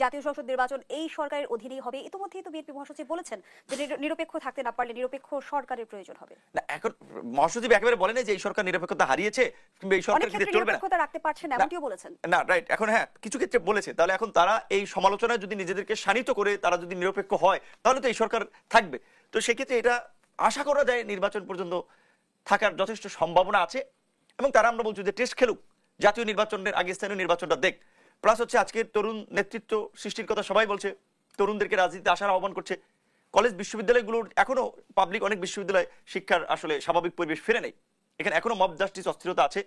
জাতীয় সংসদ নির্বাচন এই সরকারের অধীনেই হবে। ইতিমধ্যেই তো বিএনপি মহাসচিব বলেছেন যে নিরপেক্ষ থাকতে না পারলে নিরপেক্ষ সরকারের প্রয়োজন হবে। না, এখন মহাসচিব একেবারে বলেন যে এই সরকার নিরপেক্ষতা হারিয়েছে কিংবা এই সরকার কিন্তু চলবে না, নিরপেক্ষতা রাখতে পারছেন না এমনটিও বলেছেন। না রাইট, এখন হ্যাঁ কিছু ক্ষেত্রে বলেছে। তাহলে এখন তারা এই সমালোচনায় যদি নিজেদেরকে শানিত করে তারা যদি নিরপেক্ষ হয় তাহলে তো এই সরকার থাকবে। তো সেক্ষেত্রে এটা আশা করা যায় নির্বাচন পর্যন্ত থাকার যথেষ্ট সম্ভাবনা আছে। এবং তারা আমরা বলছি যে টেস্ট খেলুক, জাতীয় নির্বাচনের আগে স্থানীয় নির্বাচনটা দেখ। প্লাস হচ্ছে আজকের তরুণ নেতৃত্ব সৃষ্টির কথা সবাই বলছে, তরুণদেরকে রাজনীতিতে আসার আহ্বান করছে। কলেজ বিশ্ববিদ্যালয়গুলোর এখনো পাবলিক অনেক বিশ্ববিদ্যালয় শিক্ষার আসলে স্বাভাবিক পরিবেশ ফিরে নেই, এখানে এখনো মব জাস্টিস অস্থিরতা আছে।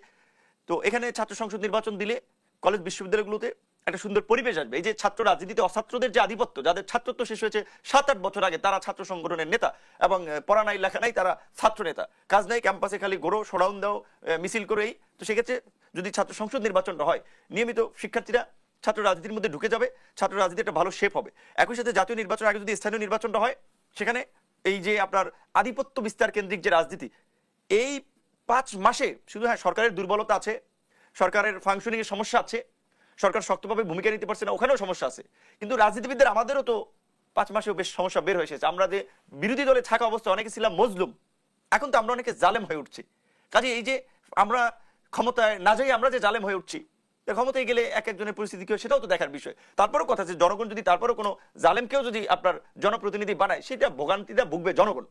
তো এখানে ছাত্র সংসদ নির্বাচন দিলে কলেজ বিশ্ববিদ্যালয়গুলোতে একটা সুন্দর পরিবেশ আসবে। এই যে ছাত্র রাজনীতিতে অছাত্রদের যে আধিপত্য, যাদের ছাত্রত্ব শেষ হয়েছে 7-8 বছর আগে, তারা ছাত্র সংগঠনের নেতা এবং পড়া নাই লেখা নাই, তারা ছাত্র নেতা, কাজ নাই, ক্যাম্পাসে খালি ঘোরো, শোডাউন দাও, মিছিল করেই। তো সেক্ষেত্রে যদি ছাত্র সংসদ নির্বাচনটা হয়, নিয়মিত শিক্ষার্থীরা ছাত্র রাজনীতির মধ্যে ঢুকে যাবে, ছাত্র রাজনীতি একটা ভালো শেপ হবে। একই সাথে জাতীয় নির্বাচন আগে যদি স্থানীয় নির্বাচনটা হয়, সেখানে এই যে আপনার আধিপত্য বিস্তার কেন্দ্রিক যে রাজনীতি, এই 5 মাসে শুধু হ্যাঁ সরকারের দুর্বলতা আছে, সরকারের ফাংশনিং এর সমস্যা আছে, সরকার শক্তভাবে ভূমিকা নিতে পারছে না, ওখানেও সমস্যা আছে। কিন্তু রাজনীতিবিদদের আমাদেরও তো 5 মাসেও বেশ সমস্যা বের হয়ে এসেছে। আমরা যে বিরোধী দলে থাকা অবস্থায় অনেকে ছিলাম মজলুম, এখন তো আমরা অনেকে জালেম হয়ে উঠছি। কাজে এই যে আমরা ক্ষমতায় না যাই আমরা যে জালেম হয়ে উঠছি, ক্ষমতায় গেলে এক একজনের পরিস্থিতি কি হয় সেটাও তো দেখার বিষয়। তারপরেও কথা আছে, জনগণ যদি তারপরেও কোনো জালেমকেও যদি আপনার জনপ্রতিনিধি বানায়, সেটা ভোগান্তিটা ভুগবে জনগণ।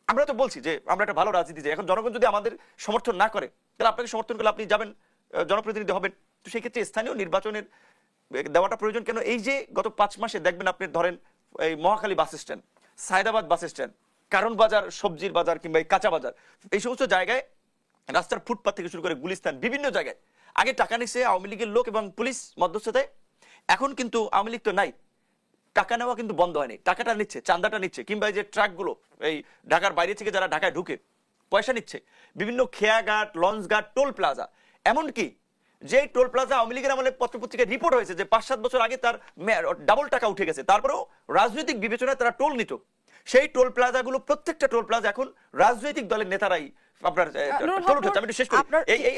আমরা তো বলছি যে আমরা একটা ভালো রাজনীতি চাই। এখন জনগণ যদি আমাদের সমর্থন না করে, তাহলে আপনাকে সমর্থন করলে আপনি যাবেন জনপ্রতিনিধি হবেন। তো সেই ক্ষেত্রে স্থানীয় নির্বাচনের দেওয়াটা প্রয়োজন। কেন এই যে গত 5 মাসে দেখবেন আপনি ধরেন এই Mohakhali bus stand, Saidabad bus stand, Karwan Bazar, সবজির বাজার কিংবা এই কাঁচা বাজার, এই সমস্ত জায়গায় রাস্তার ফুটপাথ থেকে শুরু করে গুলিস্তান, বিভিন্ন জায়গায় আগে টাকা নিচ্ছে আওয়ামী লীগের লোক এবং পুলিশ মধ্যস্থতায়। এখন কিন্তু আওয়ামী লীগ তো নাই, টাকা নেওয়া কিন্তু বন্ধ হয়নি, টাকাটা নিচ্ছে, চাঁদাটা নিচ্ছে। কিংবা এই যে ট্রাকগুলো এই ঢাকার বাইরে থেকে যারা ঢাকায় ঢুকে পয়সা নিচ্ছে, বিভিন্ন খেয়াঘাট, লঞ্চ ঘাট, টোল প্লাজা, এমনকি যে টোল প্লাজা আওয়ামী লীগের আমলে পত্রপত্রিকায় রিপোর্ট হয়েছে যে 5-7 বছর আগে তার ডাবল টাকা উঠে গেছে, তারপরেও রাজনৈতিক বিবেচনায় তারা টোল নিত। সেই টোল প্লাজাগুলো, প্রত্যেকটা টোল প্লাজা এখন রাজনৈতিক দলের নেতারাই আপনার টোল উঠাচ্ছে। আমি একটু শেষ করি,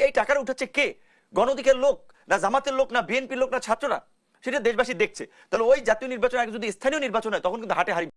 এই টাকাটা উঠাচ্ছে কে? গণঅধিকার লোক না, জামাতের লোক না, বিএনপির লোক না, ছাত্ররা? সেটা দেশবাসী দেখছে। তাহলে ওই জাতীয় নির্বাচন আগে যদি স্থানীয় নির্বাচন হয়, তখন কিন্তু হাটে হারি।